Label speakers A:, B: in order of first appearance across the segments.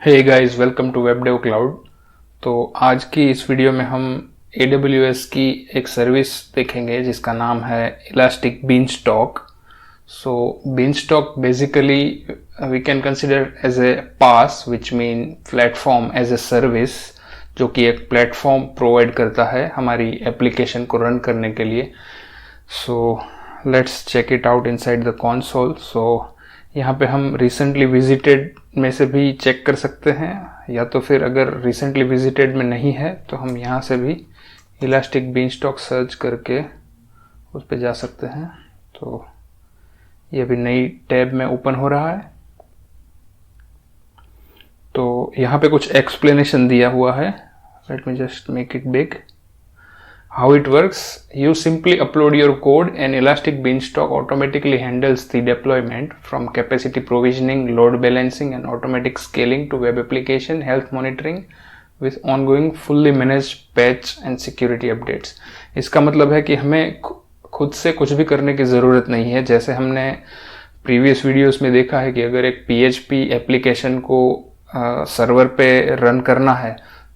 A: Hey guys, welcome to web dev cloud. तो आज की इस वीडियो में हम AWS की एक सर्विस देखेंगे जिसका नाम है elastic beanstalk. So beanstalk basically we can consider as a PaaS which mean platform as a service, जो कि एक प्लेटफॉर्म प्रोवाइड करता है हमारी एप्लीकेशन को रन करने के लिए। So let's check it out inside the console. So यहाँ पे हम रिसेंटली विजिटेड में से भी चेक कर सकते हैं, या तो फिर अगर रिसेंटली विजिटेड में नहीं है तो हम यहाँ से भी इलास्टिक बीनस्टॉक सर्च करके उस पर जा सकते हैं। तो ये भी नई टैब में ओपन हो रहा है। तो यहाँ पे कुछ एक्सप्लेनेशन दिया हुआ है। Let me just make it big. How it works: you simply upload your code and Elastic Beanstalk automatically handles the deployment from capacity provisioning, load balancing and automatic scaling to web application health monitoring with ongoing fully managed patch and security updates। इसका मतलब है कि हमें खुद से कुछ भी करने की ज़रूरत नहीं है। जैसे हमने प्रीवियस वीडियोस में देखा है कि अगर एक PHP एप्लीकेशन को सर्वर पे रन करना है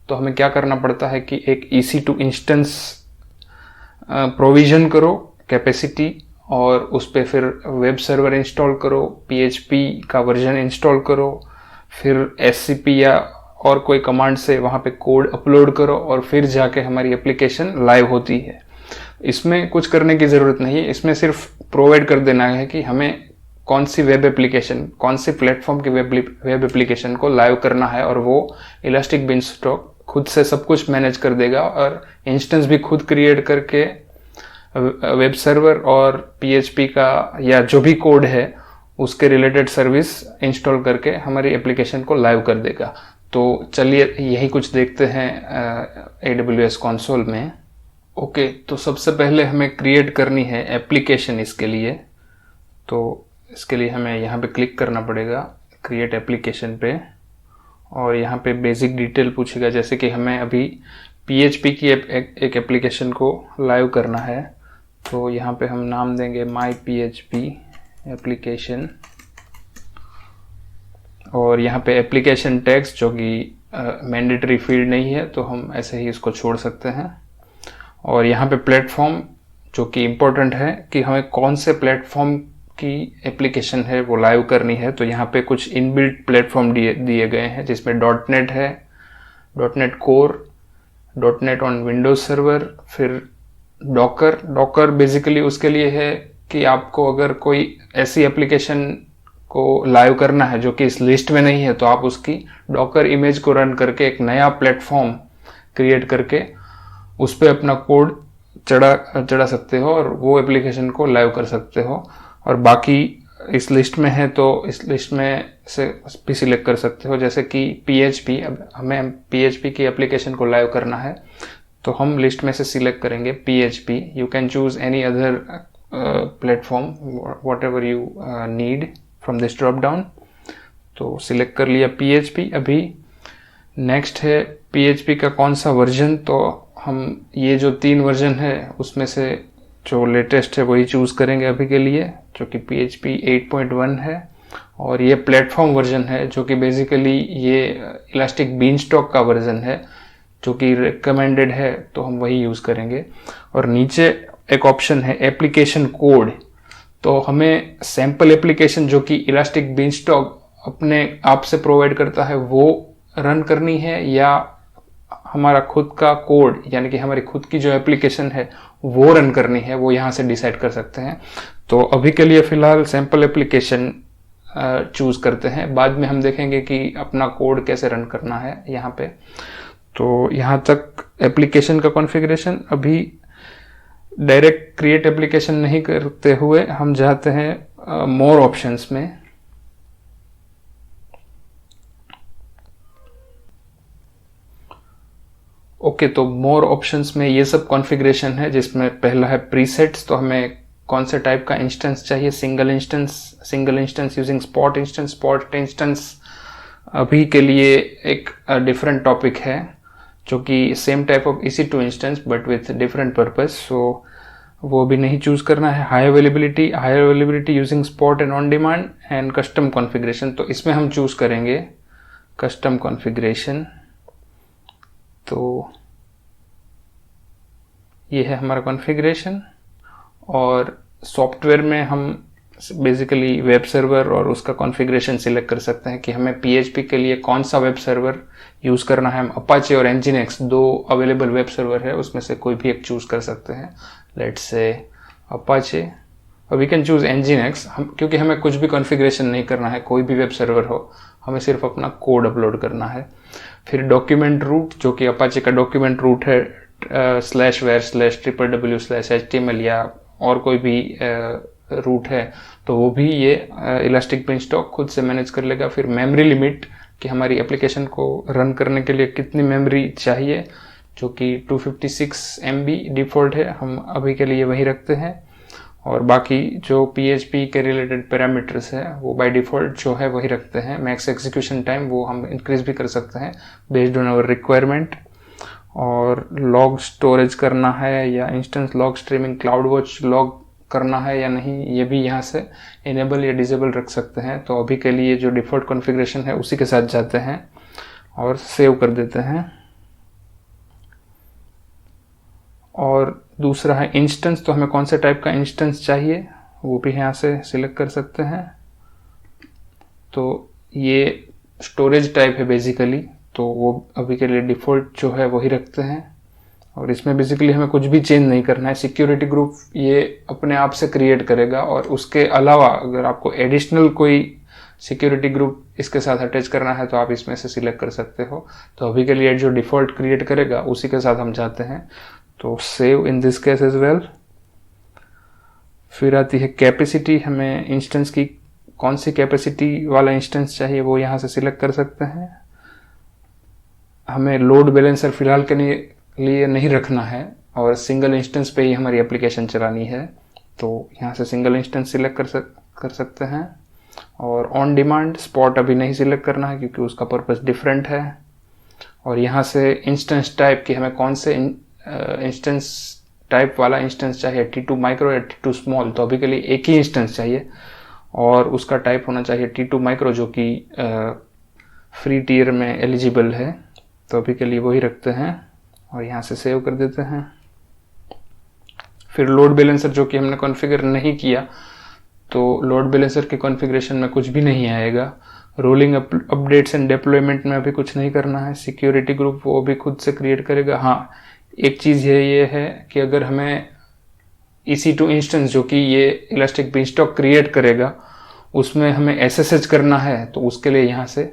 A: तो हमें क्या करना पड़ता है कि एक EC2 इंस्टेंस प्रोविजन करो कैपेसिटी, और उस पर फिर वेब सर्वर इंस्टॉल करो, PHP का वर्जन इंस्टॉल करो, फिर SCP या और कोई कमांड से वहाँ पे कोड अपलोड करो और फिर जाके हमारी एप्लीकेशन लाइव होती है। इसमें कुछ करने की ज़रूरत नहीं है। इसमें सिर्फ प्रोवाइड कर देना है कि हमें कौन सी वेब एप्लीकेशन, कौन सी प्लेटफॉर्म की वेब एप्लीकेशन को लाइव करना है, और वो इलास्टिक बीनस्टॉक खुद से सब कुछ मैनेज कर देगा और इंस्टेंस भी खुद क्रिएट करके वेब सर्वर और PHP का या जो भी कोड है उसके रिलेटेड सर्विस इंस्टॉल करके हमारी एप्लीकेशन को लाइव कर देगा। तो चलिए यही कुछ देखते हैं AWS कंसोल में। ओके, तो सबसे पहले हमें क्रिएट करनी है एप्लीकेशन। इसके लिए तो इसके लिए हमें यहाँ पे क्लिक करना पड़ेगा क्रिएट एप्लीकेशन पे, और यहाँ पे बेसिक डिटेल पूछेगा, जैसे कि हमें अभी PHP की एक एप्लीकेशन को लाइव करना है। तो यहाँ पे हम नाम देंगे माई PHP एप्लीकेशन, और यहाँ पे एप्लीकेशन टैग्स जो कि मैंडेटरी फील्ड नहीं है तो हम ऐसे ही इसको छोड़ सकते हैं। और यहाँ पे प्लेटफॉर्म जो कि इम्पोर्टेंट है कि हमें कौन से प्लेटफॉर्म की एप्लीकेशन है वो लाइव करनी है। तो यहाँ पे कुछ इनबिल्ट प्लेटफॉर्म दिए गए हैं, जिसमें .NET है, .NET core, .NET on Windows server, फिर डॉकर बेसिकली उसके लिए है कि आपको अगर कोई ऐसी एप्लीकेशन को लाइव करना है जो कि इस लिस्ट में नहीं है तो आप उसकी डॉकर इमेज को रन करके एक नया प्लेटफॉर्म क्रिएट करके उस पर अपना कोड चढ़ा सकते हो और वो एप्लीकेशन को लाइव कर सकते हो। और बाकी इस लिस्ट में है तो इस लिस्ट में से भी सिलेक्ट कर सकते हो, जैसे कि PHP। अब हमें PHP की एप्लीकेशन को लाइव करना है तो हम लिस्ट में से सिलेक्ट करेंगे PHP। You can choose any other platform what ever you need from this drop down. तो सिलेक्ट कर लिया PHP। अभी नेक्स्ट है PHP का कौन सा वर्जन, तो हम ये जो 3 वर्जन है उसमें से जो लेटेस्ट है वही चूज़ करेंगे अभी के लिए, जो कि PHP 8.1 है। और ये प्लेटफॉर्म वर्जन है जो कि बेसिकली ये इलास्टिक बीनस्टॉक का वर्जन है जो कि रिकमेंडेड है, तो हम वही यूज़ करेंगे। और नीचे एक ऑप्शन है एप्लीकेशन कोड। तो हमें सैम्पल एप्लीकेशन जो कि इलास्टिक बीनस्टॉक अपने आप से प्रोवाइड करता है वो रन करनी है, या हमारा खुद का कोड यानी कि हमारी खुद की जो एप्लीकेशन है वो रन करनी है, वो यहाँ से डिसाइड कर सकते हैं। तो अभी के लिए फ़िलहाल सैम्पल एप्लीकेशन चूज़ करते हैं, बाद में हम देखेंगे कि अपना कोड कैसे रन करना है यहाँ पे। तो यहाँ तक एप्लीकेशन का कॉन्फ़िगरेशन। अभी डायरेक्ट क्रिएट एप्लीकेशन नहीं करते हुए हम जाते हैं मोर ऑप्शंस में। ओके, तो मोर ऑप्शंस में ये सब कॉन्फ़िगरेशन है, जिसमें पहला है प्रीसेट्स। तो हमें कौन से टाइप का इंस्टेंस चाहिए, single instance using spot instance अभी के लिए एक डिफरेंट टॉपिक है, जो कि same type of EC2 instance but with different purpose. So वो भी नहीं चूज़ करना है। High availability using spot and on demand and custom configuration, तो इसमें हम चूज़ करेंगे कस्टम कॉन्फ़िगरेशन। तो ये है हमारा कॉन्फ़िगरेशन, और सॉफ्टवेयर में हम बेसिकली वेब सर्वर और उसका कॉन्फ़िगरेशन सिलेक्ट कर सकते हैं कि हमें PHP के लिए कौन सा वेब सर्वर यूज़ करना है। हम अपाचे और Nginx दो अवेलेबल वेब सर्वर है, उसमें से कोई भी एक चूज़ कर सकते हैं। लेट्स से अपाचे, और वी कैन चूज़ Nginx। हम क्योंकि हमें कुछ भी कॉन्फ़िगरेशन नहीं करना है, कोई भी वेब सर्वर हो, हमें सिर्फ अपना कोड अपलोड करना है। फिर डॉक्यूमेंट रूट, जो कि अपाचे का डॉक्यूमेंट रूट है, /var/www/html या और कोई भी रूट है, तो वो भी ये इलास्टिक बिनस्टॉक खुद से मैनेज कर लेगा। फिर मेमोरी लिमिट, कि हमारी एप्लीकेशन को रन करने के लिए कितनी मेमोरी चाहिए, जो कि 256 MB डिफ़ॉल्ट है, हम अभी के लिए वही रखते हैं। और बाकी जो PHP के रिलेटेड पैरामीटर्स है वो बाय डिफ़ॉल्ट जो है वही रखते हैं। मैक्स एग्जीक्यूशन टाइम वो हम इंक्रीज भी कर सकते हैं बेस्ड ऑन आवर रिक्वायरमेंट। और लॉग स्टोरेज करना है या instance log streaming, cloud watch log करना है या नहीं, ये भी यहाँ से इनेबल या डिसेबल रख सकते हैं। तो अभी के लिए जो डिफ़ॉल्ट कॉन्फ़िगरेशन है उसी के साथ जाते हैं और सेव कर देते हैं। और दूसरा है इंस्टेंस, तो हमें कौन से टाइप का इंस्टेंस चाहिए वो भी यहाँ से सिलेक्ट कर सकते हैं। तो ये स्टोरेज टाइप है बेसिकली, तो वो अभी के लिए डिफ़ॉल्ट जो है वही रखते हैं। और इसमें बेसिकली हमें कुछ भी चेंज नहीं करना है। सिक्योरिटी ग्रुप ये अपने आप से क्रिएट करेगा, और उसके अलावा अगर आपको एडिशनल कोई सिक्योरिटी ग्रुप इसके साथ अटैच करना है तो आप इसमें से सिलेक्ट कर सकते हो। तो अभी के लिए जो डिफ़ॉल्ट क्रिएट करेगा उसी के साथ हम जाते हैं। तो save in this case as well. फिर आती है कैपेसिटी, हमें इंस्टेंस की कौन सी कैपेसिटी वाला इंस्टेंस चाहिए वो यहाँ से सिलेक्ट कर सकते हैं। हमें लोड बैलेंसर फिलहाल के लिए नहीं रखना है, और सिंगल इंस्टेंस पे ही हमारी एप्लीकेशन चलानी है, तो यहाँ से सिंगल इंस्टेंस सिलेक्ट कर सकते हैं। और ऑन डिमांड स्पॉट अभी नहीं सिलेक्ट करना है क्योंकि उसका पर्पस डिफरेंट है। और यहाँ से इंस्टेंस टाइप की हमें कौन से इंस्टेंस टाइप वाला इंस्टेंस चाहिए, T2 माइक्रो या T2 स्मॉल। तो अभी के लिए एक ही इंस्टेंस चाहिए और उसका टाइप होना चाहिए T2 माइक्रो, जो कि फ्री टियर में एलिजिबल है। तो अभी के लिए वही रखते हैं और यहाँ से सेव कर देते हैं। फिर लोड बैलेंसर, जो कि हमने कॉन्फ़िगर नहीं किया, तो लोड बैलेंसर के कॉन्फ़िगरेशन में कुछ भी नहीं आएगा। रोलिंग अपडेट्स एंड डिप्लॉयमेंट में अभी कुछ नहीं करना है। सिक्योरिटी ग्रुप वो भी खुद से क्रिएट करेगा। हाँ, एक चीज़ ये है कि अगर हमें EC2 इंस्टेंस जो कि ये इलास्टिक बिनस्टॉक क्रिएट करेगा उसमें हमें SSH करना है, तो उसके लिए यहाँ से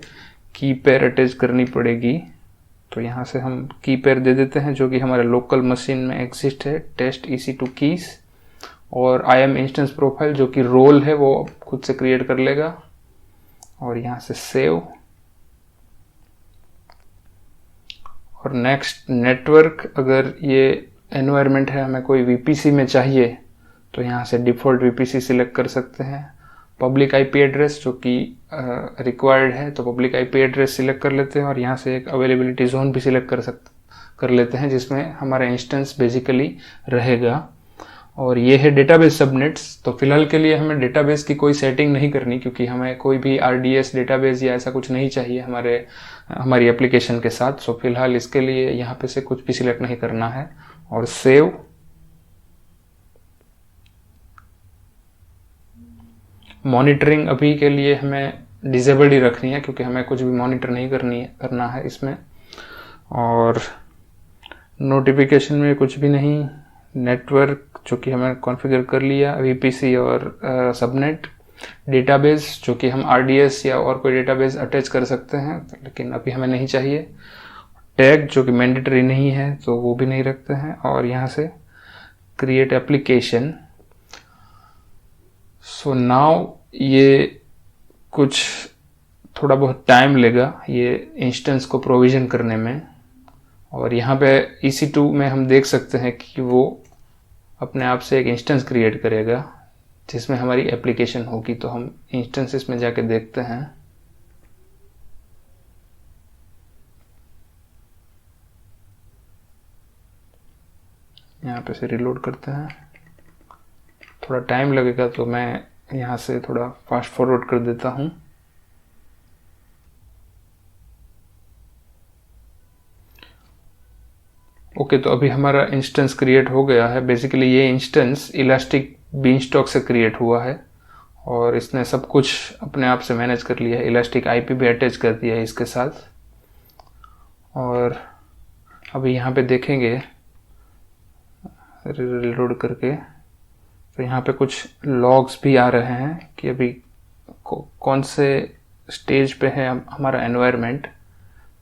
A: की पेयर अटैच करनी पड़ेगी। तो यहाँ से हम की पेयर दे देते हैं जो कि हमारे लोकल मशीन में एग्जिस्ट है, टेस्ट EC2 कीज। और IAM इंस्टेंस प्रोफाइल जो कि रोल है वो खुद से क्रिएट कर लेगा। और यहाँ से सेव। और नेक्स्ट नेटवर्क, अगर ये एनवायरनमेंट है हमें कोई VPC में चाहिए तो यहाँ से डिफ़ॉल्ट VPC सिलेक्ट कर सकते हैं। पब्लिक IP एड्रेस जो कि रिक्वायर्ड है, तो पब्लिक IP एड्रेस सिलेक्ट कर लेते हैं। और यहाँ से एक अवेलेबिलिटी जोन भी सिलेक्ट कर लेते हैं जिसमें हमारा इंस्टेंस बेसिकली रहेगा। और ये है डेटाबेस सबनेट्स। तो फिलहाल के लिए हमें डेटाबेस की कोई सेटिंग नहीं करनी, क्योंकि हमें कोई भी RDS डेटाबेस या ऐसा कुछ नहीं चाहिए हमारी एप्लीकेशन के साथ। सो फिलहाल इसके लिए यहाँ पे से कुछ भी सिलेक्ट नहीं करना है और सेव। मॉनिटरिंग अभी के लिए हमें डिसेबल्ड ही रखनी है क्योंकि हमें कुछ भी मॉनिटर नहीं करना है इसमें। और नोटिफिकेशन में कुछ भी नहीं। नेटवर्क जो कि हमें कॉन्फ़िगर कर लिया, VPC और सबनेट। डेटाबेस जो कि हम RDS या और कोई डेटाबेस अटैच कर सकते हैं, लेकिन अभी हमें नहीं चाहिए। टैग जो कि मैंडेटरी नहीं है तो वो भी नहीं रखते हैं। और यहाँ से क्रिएट एप्लीकेशन। सो नाउ ये कुछ थोड़ा बहुत टाइम लेगा ये इंस्टेंस को प्रोविजन करने में। और यहाँ पे EC2 में हम देख सकते हैं कि वो अपने आप से एक इंस्टेंस क्रिएट करेगा जिसमें हमारी एप्लीकेशन होगी। तो हम इंस्टेंसेस में जाके देखते हैं। यहाँ पे से रिलोड करते हैं, थोड़ा टाइम लगेगा तो मैं यहाँ से थोड़ा फास्ट फॉरवर्ड कर देता हूँ। ओके, तो अभी हमारा इंस्टेंस क्रिएट हो गया है। बेसिकली ये इंस्टेंस इलास्टिक बीनस्टॉक से क्रिएट हुआ है और इसने सब कुछ अपने आप से मैनेज कर लिया है। इलास्टिक आईपी भी अटैच कर दिया है इसके साथ। और अभी यहाँ पे देखेंगे रिलोड करके, तो यहाँ पे कुछ लॉग्स भी आ रहे हैं कि अभी कौन से स्टेज पे है हमारा एनवायरनमेंट।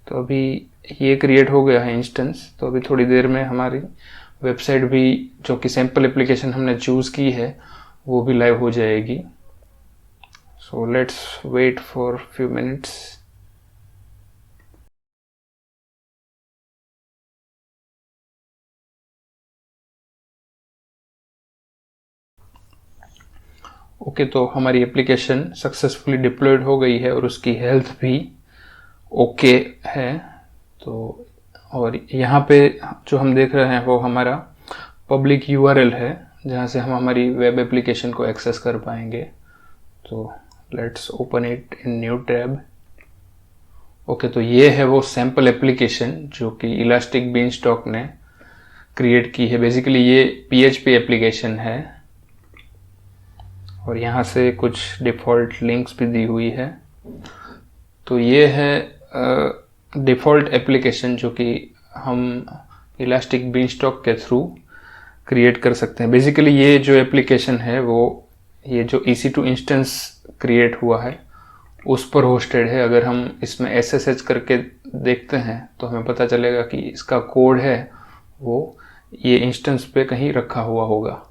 A: तो अभी ये क्रिएट हो गया है इंस्टेंस। तो अभी थोड़ी देर में हमारी वेबसाइट भी, जो कि सैम्पल एप्लीकेशन हमने चूज़ की है, वो भी लाइव हो जाएगी। So let's wait for few minutes. Okay, तो हमारी एप्लीकेशन सक्सेसफुली डिप्लॉयड हो गई है और उसकी हेल्थ भी ओके है। तो और यहाँ पे जो हम देख रहे हैं वो हमारा पब्लिक यूआरएल है, जहाँ से हम हमारी वेब एप्लीकेशन को एक्सेस कर पाएंगे। तो let's open it in new tab. Okay, तो ये है वो सैम्पल एप्लीकेशन जो कि इलास्टिक बीनस्टॉक ने क्रिएट की है। बेसिकली ये पीएचपी एप्लीकेशन है और यहाँ से कुछ डिफ़ॉल्ट लिंक्स भी दी हुई है। तो ये है डिफ़ॉल्ट एप्लीकेशन जो कि हम इलास्टिक बीनस्टॉक के थ्रू क्रिएट कर सकते हैं। बेसिकली ये जो एप्लीकेशन है वो ये जो EC2 इंस्टेंस क्रिएट हुआ है उस पर होस्टेड है। अगर हम इसमें SSH करके देखते हैं तो हमें पता चलेगा कि इसका कोड है वो ये इंस्टेंस पे कहीं रखा हुआ होगा।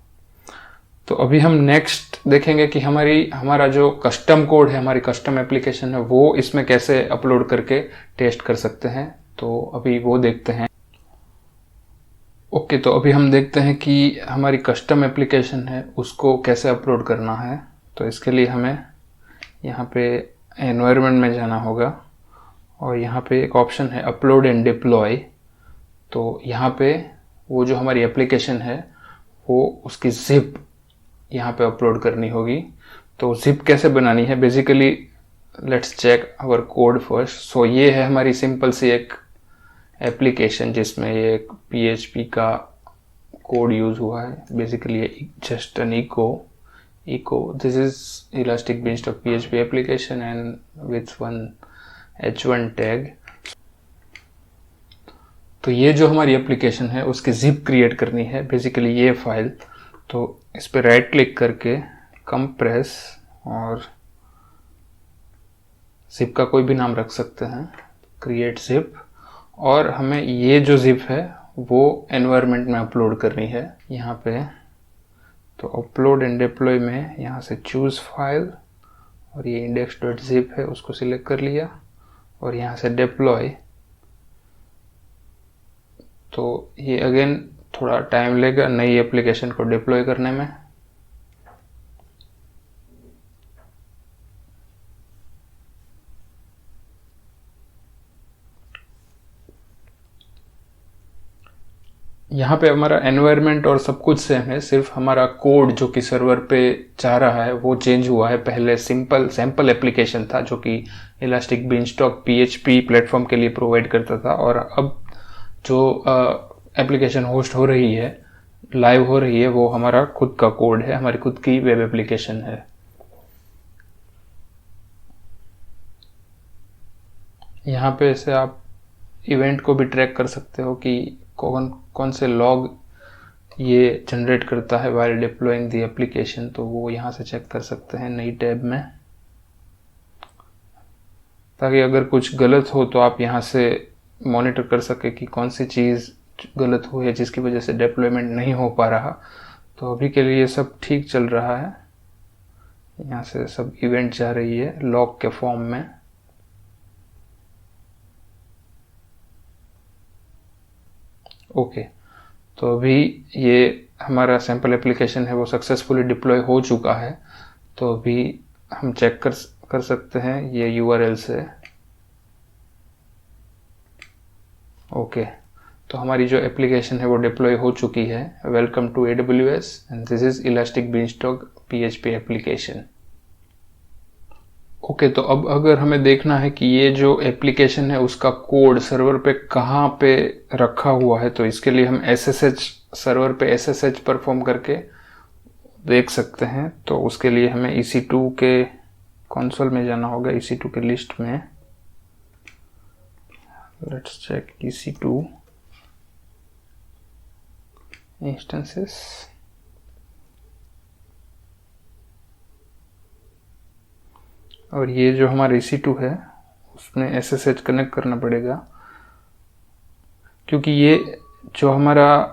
A: तो अभी हम नेक्स्ट देखेंगे कि हमारा जो कस्टम कोड है, हमारी कस्टम एप्लीकेशन है, वो इसमें कैसे अपलोड करके टेस्ट कर सकते हैं। तो अभी वो देखते हैं। ओके, तो अभी हम देखते हैं कि हमारी कस्टम एप्लीकेशन है उसको कैसे अपलोड करना है। तो इसके लिए हमें यहाँ पे एनवायरनमेंट में जाना होगा और यहाँ पे एक ऑप्शन है अपलोड एंड डिप्लॉय। तो यहाँ पे वो जो हमारी एप्लीकेशन है वो उसकी जिप यहाँ पे अपलोड करनी होगी। तो जिप कैसे बनानी है, basically let's check our code first. So ये है हमारी सिंपल सी एक एप्लीकेशन जिसमें ये एक PHP का कोड यूज हुआ है। Basically just an echo this is elastic beanstalk PHP application and with one h1 tag। तो ये जो हमारी एप्लीकेशन है उसकी जिप क्रिएट करनी है, बेसिकली ये फाइल। तो इस पर राइट क्लिक करके कंप्रेस और जिप का कोई भी नाम रख सकते हैं, क्रिएट जिप। और हमें ये जो जिप है वो एनवायरनमेंट में अपलोड करनी है यहाँ पे। तो अपलोड एंड डिप्लॉय में यहाँ से चूज फाइल और ये index.zip है उसको सिलेक्ट कर लिया और यहाँ से डिप्लॉय। तो ये अगेन थोड़ा टाइम लेगा नई एप्लीकेशन को डिप्लॉय करने में। यहाँ पे हमारा एनवायरनमेंट और सब कुछ सेम है, सिर्फ हमारा कोड जो कि सर्वर पे जा रहा है वो चेंज हुआ है। पहले सिंपल सैम्पल एप्लीकेशन था जो कि इलास्टिक बीनस्टॉक PHP प्लेटफॉर्म के लिए प्रोवाइड करता था, और अब जो एप्लीकेशन होस्ट हो रही है, लाइव हो रही है, वो हमारा खुद का कोड है, हमारी खुद की वेब एप्लीकेशन है। यहाँ पे से आप इवेंट को भी ट्रैक कर सकते हो कि कौन से लॉग ये जनरेट करता है वाइल डिप्लॉइंग द एप्लीकेशन। तो वो यहाँ से चेक कर सकते हैं नई टैब में, ताकि अगर कुछ गलत हो तो आप यहाँ से मॉनिटर कर सके कि कौन सी चीज़ गलत हुई है जिसकी वजह से डिप्लॉयमेंट नहीं हो पा रहा। तो अभी के लिए सब ठीक चल रहा है। यहाँ से सब इवेंट जा रही है लॉग के फॉर्म में। ओके, तो अभी ये हमारा सैम्पल एप्लीकेशन है वो सक्सेसफुली डिप्लॉय हो चुका है। तो अभी हम चेक कर सकते हैं ये URL से। ओके, तो हमारी जो एप्लीकेशन है वो डिप्लॉय हो चुकी है। Welcome to AWS and this is elastic beanstalk PHP application. Okay, तो अब अगर हमें देखना है कि ये जो एप्लीकेशन है उसका कोड सर्वर पे कहाँ पे रखा हुआ है, तो इसके लिए हम SSH सर्वर पे SSH परफॉर्म करके देख सकते हैं। तो उसके लिए हमें EC2 के कंसोल में जाना होगा, EC2 के लिस्ट में। Let's check EC2 instances. और ये जो हमारा EC2 है उसमें SSH कनेक्ट करना पड़ेगा, क्योंकि ये जो हमारा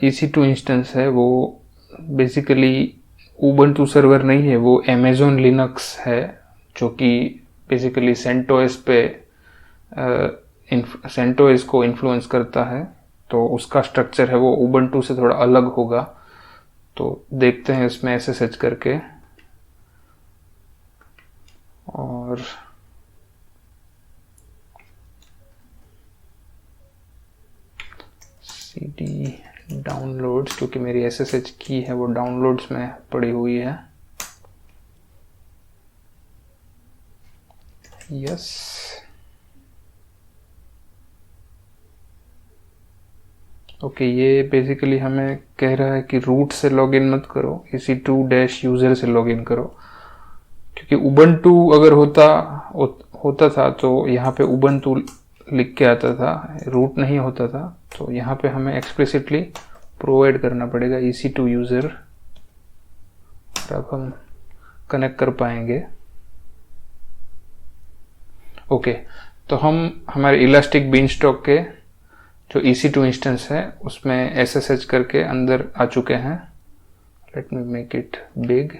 A: EC2 इंस्टेंस है वो बेसिकली उबंटू सर्वर नहीं है, वो अमेज़न लिनक्स है, जो कि बेसिकली CentOS पे CentOS को इन्फ्लुएंस करता है। तो उसका स्ट्रक्चर है वो उबंटू से थोड़ा अलग होगा। तो देखते हैं इसमें SSH करके, और CD डाउनलोड्स, क्योंकि मेरी SSH की है वो डाउनलोड्स में पड़ी हुई है। यस, ओके, ये बेसिकली हमें कह रहा है कि रूट से लॉगिन मत करो, EC2-यूजर से लॉगिन करो, क्योंकि उबंटू अगर होता था तो यहाँ पे उबंटू लिख के आता था, रूट नहीं होता था। तो यहाँ पे हमें एक्सप्लिसिटली प्रोवाइड करना पड़ेगा EC2 यूजर, अब हम कनेक्ट कर पाएंगे। ओके, तो हम हमारे इलास्टिक बीनस्टॉक के जो EC2 इंस्टेंस है उसमें SSH करके अंदर आ चुके हैं। Let me make it big.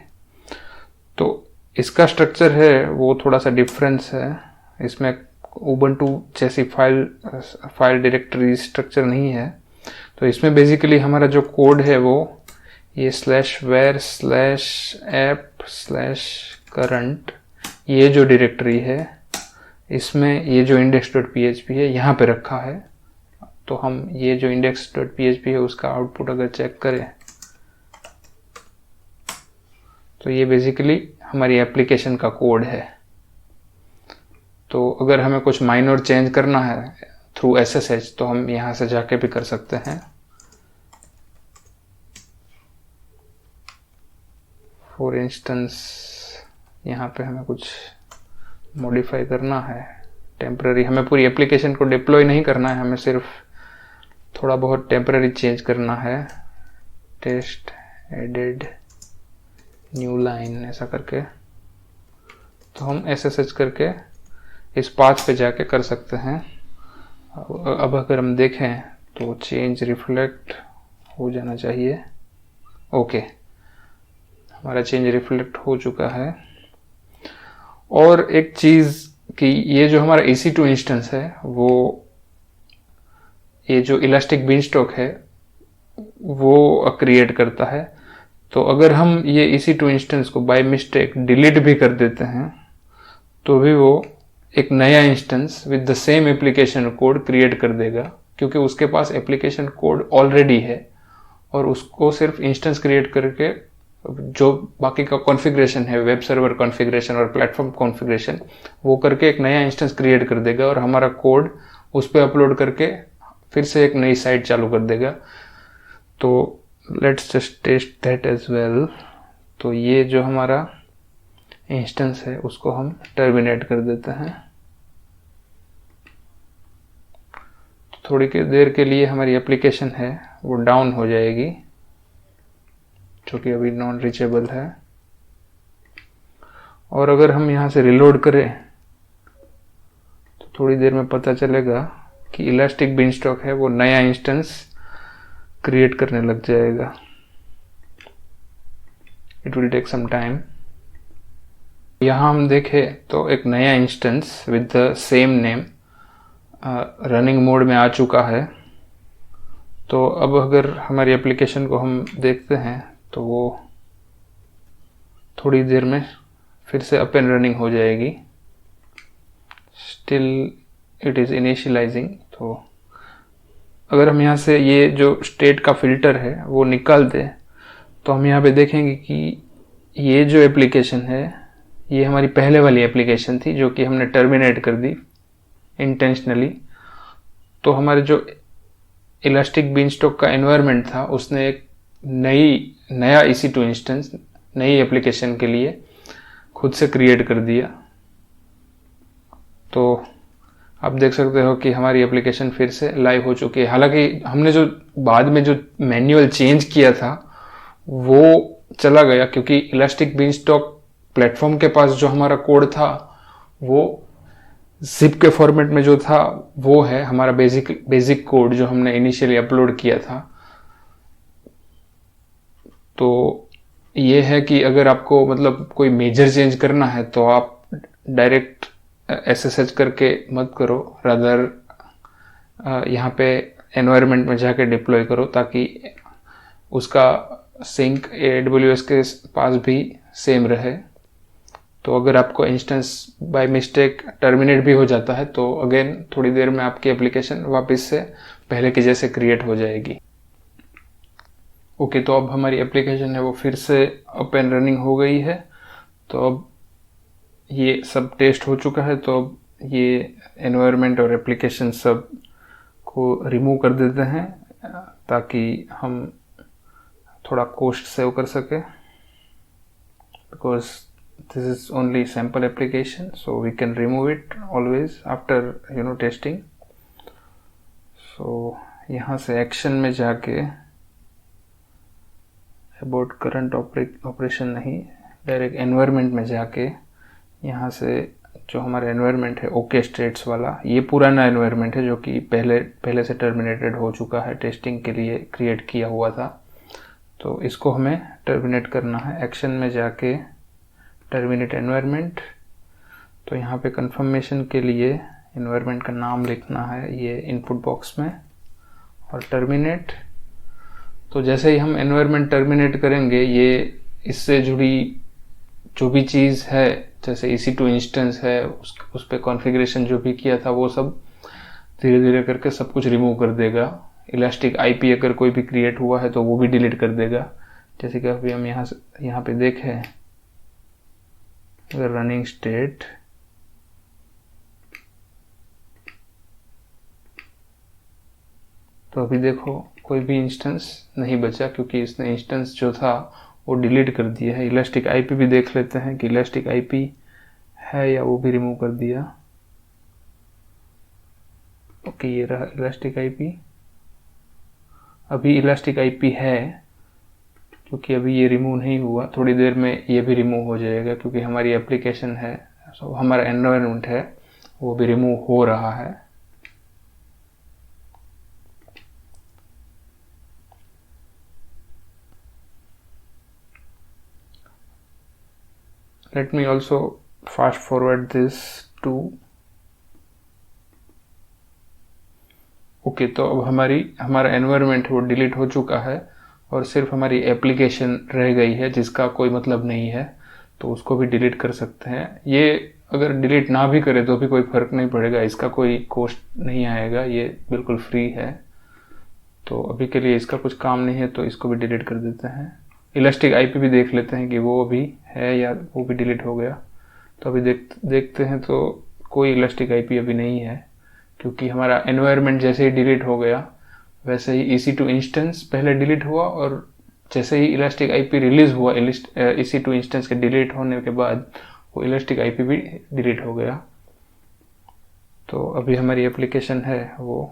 A: तो इसका स्ट्रक्चर है वो थोड़ा सा डिफरेंस है, इसमें उबंटू जैसी फाइल डायरेक्टरी स्ट्रक्चर नहीं है। तो इसमें बेसिकली हमारा जो कोड है वो ये /var/app/current, ये जो डायरेक्टरी है इसमें ये जो index.php है यहाँ पे रखा है। तो हम ये जो index.php है उसका आउटपुट अगर चेक करें तो ये बेसिकली हमारी एप्लीकेशन का कोड है। तो अगर हमें कुछ माइनर चेंज करना है थ्रू SSH तो हम यहाँ से जाके भी कर सकते हैं। फॉर इंस्टेंस यहाँ पे हमें कुछ मॉडिफाई करना है टेम्पररी, हमें पूरी एप्लीकेशन को डिप्लॉय नहीं करना है, हमें सिर्फ थोड़ा बहुत टेम्पररी चेंज करना है। टेस्ट एडेड न्यू लाइन ऐसा करके, तो हम SSH करके इस पाथ पे जाके कर सकते हैं। अब अगर हम देखें तो चेंज रिफ्लेक्ट हो जाना चाहिए। ओके, हमारा चेंज रिफ्लेक्ट हो चुका है। और एक चीज कि ये जो हमारा EC2 इंस्टेंस है वो ये जो इलास्टिक बीनस्टॉक है वो क्रिएट करता है। तो अगर हम ये EC2 इंस्टेंस को बाय मिस्टेक डिलीट भी कर देते हैं तो भी वो एक नया instance with the same application code create कर देगा, क्योंकि उसके पास एप्लीकेशन कोड ऑलरेडी है और उसको सिर्फ इंस्टेंस क्रिएट करके जो बाकी का कॉन्फ़िगरेशन है, वेब सर्वर कॉन्फ़िगरेशन और प्लेटफॉर्म कॉन्फ़िगरेशन, वो करके एक नया इंस्टेंस क्रिएट कर देगा और हमारा कोड उस पर अपलोड करके फिर से एक नई साइट चालू कर देगा। तो let's just test that as well. तो ये जो हमारा इंस्टेंस है उसको हम टर्मिनेट कर देते हैं। तो थोड़ी देर के लिए हमारी एप्लीकेशन है वो डाउन हो जाएगी, जो कि अभी नॉन रीचेबल है। और अगर हम यहाँ से रिलोड करें तो थोड़ी देर में पता चलेगा कि इलास्टिक बीनस्टॉक है वो नया इंस्टेंस क्रिएट करने लग जाएगा। It will take some time. यहाँ हम देखें तो एक नया instance with the same name running mode में आ चुका है। तो अब अगर हमारी एप्लीकेशन को हम देखते हैं तो वो थोड़ी देर में फिर से अप एंड रनिंग हो जाएगी। Still it is initialising. तो अगर हम यहाँ से ये जो स्टेट का फिल्टर है वो निकाल दें तो हम यहाँ पे देखेंगे कि ये जो एप्लीकेशन है ये हमारी पहले वाली एप्लीकेशन थी जो कि हमने टर्मिनेट कर दी इंटेंशनली। तो हमारे जो इलास्टिक बीनस्टॉक का एनवायरनमेंट था उसने एक नया EC2 इंस्टेंस नई एप्लीकेशन के लिए खुद से क्रिएट कर दिया। तो आप देख सकते हो कि हमारी एप्लीकेशन फिर से लाइव हो चुकी है। हालांकि हमने जो बाद में जो मैनुअल चेंज किया था वो चला गया, क्योंकि इलास्टिक बीनस्टॉक प्लेटफॉर्म के पास जो हमारा कोड था वो जिप के फॉर्मेट में जो था वो है हमारा बेसिक कोड जो हमने इनिशियली अपलोड किया था। तो ये है कि अगर आपको मतलब कोई मेजर चेंज करना है तो आप डायरेक्ट SSH करके मत करो, रादर यहाँ पे एनवायरनमेंट में जाके डिप्लॉय करो ताकि उसका सिंक AWS के पास भी सेम रहे। तो अगर आपको इंस्टेंस बाय मिस्टेक टर्मिनेट भी हो जाता है तो अगेन थोड़ी देर में आपकी एप्लीकेशन वापस से पहले के जैसे क्रिएट हो जाएगी। ओके, तो अब हमारी एप्लीकेशन है वो फिर से अप एंड रनिंग हो गई है। तो अब ये सब टेस्ट हो चुका है। तो अब ये एनवायरनमेंट और एप्लीकेशन सब को रिमूव कर देते हैं ताकि हम थोड़ा कोस्ट सेव कर सके, because this is only sample application, so we can remove it always after testing. So यहाँ से एक्शन में जाके about current operation नहीं, डायरेक्ट एनवायरनमेंट में जाके यहाँ से जो हमारा एनवायरनमेंट है ओके स्टेट्स वाला, ये पुराना एनवायरनमेंट है जो कि पहले से टर्मिनेटेड हो चुका है, टेस्टिंग के लिए क्रिएट किया हुआ था। तो इसको हमें टर्मिनेट करना है। एक्शन में जाके टर्मिनेट एनवायरनमेंट, तो यहाँ पे कंफर्मेशन के लिए एनवायरनमेंट का नाम लिखना है ये इनपुट बॉक्स में और टर्मिनेट। तो जैसे ही हम एनवायरनमेंट टर्मिनेट करेंगे ये इससे जुड़ी जो भी चीज़ है, जैसे EC2 इंस्टेंस है उस पे कॉन्फ़िगरेशन जो भी किया था वो सब धीरे धीरे करके सब कुछ रिमूव कर देगा। इलास्टिक IP अगर कोई भी क्रिएट हुआ है तो वो भी डिलीट कर देगा। जैसे कि अभी हम यहाँ पे देखें अगर रनिंग स्टेट, तो अभी देखो कोई भी इंस्टेंस नहीं बचा क्योंकि इसने इंस्टेंस जो था वो डिलीट कर दिया है। इलास्टिक IP भी देख लेते हैं कि इलास्टिक IP है या वो भी रिमूव कर दिया। ओके, ये रहा इलास्टिक IP। अभी इलास्टिक IP है क्योंकि अभी ये रिमूव नहीं हुआ, थोड़ी देर में ये भी रिमूव हो जाएगा क्योंकि हमारी एप्लीकेशन है, हमारा एनवायरनमेंट है वो भी रिमूव हो रहा है। Let me also fast forward this to okay, तो अब हमारा एनवायरनमेंट वो डिलीट हो चुका है और सिर्फ हमारी एप्लीकेशन रह गई है जिसका कोई मतलब नहीं है, तो उसको भी डिलीट कर सकते हैं। ये अगर डिलीट ना भी करे तो भी कोई फर्क नहीं पड़ेगा, इसका कोई कॉस्ट नहीं आएगा, ये बिल्कुल फ्री है। तो अभी के लिए इसका कुछ काम नहीं है तो इसको भी डिलीट कर देते हैं। इलास्टिक IP भी देख लेते हैं कि वो अभी है या वो भी डिलीट हो गया। तो अभी देखते हैं तो कोई इलास्टिक IP अभी नहीं है क्योंकि हमारा एनवायरनमेंट जैसे ही डिलीट हो गया वैसे ही EC2 इंस्टेंस पहले डिलीट हुआ और जैसे ही इलास्टिक IP रिलीज हुआ EC2 इंस्टेंस के डिलीट होने के बाद वो इलास्टिक IP भी डिलीट हो गया। तो अभी हमारी एप्लीकेशन है वो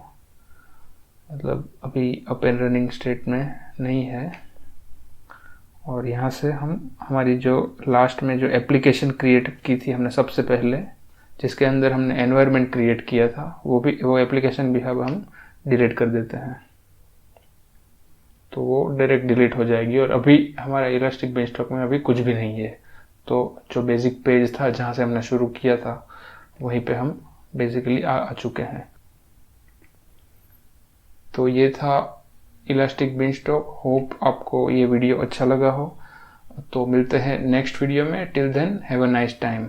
A: मतलब अभी अप एंड रनिंग स्टेट में नहीं है। और यहाँ से हम हमारी जो लास्ट में जो एप्लीकेशन क्रिएट की थी हमने सबसे पहले, जिसके अंदर हमने एनवायरनमेंट क्रिएट किया था, वो एप्लीकेशन भी अब हम डिलीट कर देते हैं। तो वो डायरेक्ट डिलीट हो जाएगी और अभी हमारा इलास्टिक बीनस्टॉक में अभी कुछ भी नहीं है। तो जो बेसिक पेज था जहाँ से हमने शुरू किया था वहीं पे हम बेसिकली आ चुके हैं। तो ये था इलास्टिक बीनस्टॉक। होप आपको ये वीडियो अच्छा लगा हो। तो मिलते हैं नेक्स्ट वीडियो में। Till then have a nice time.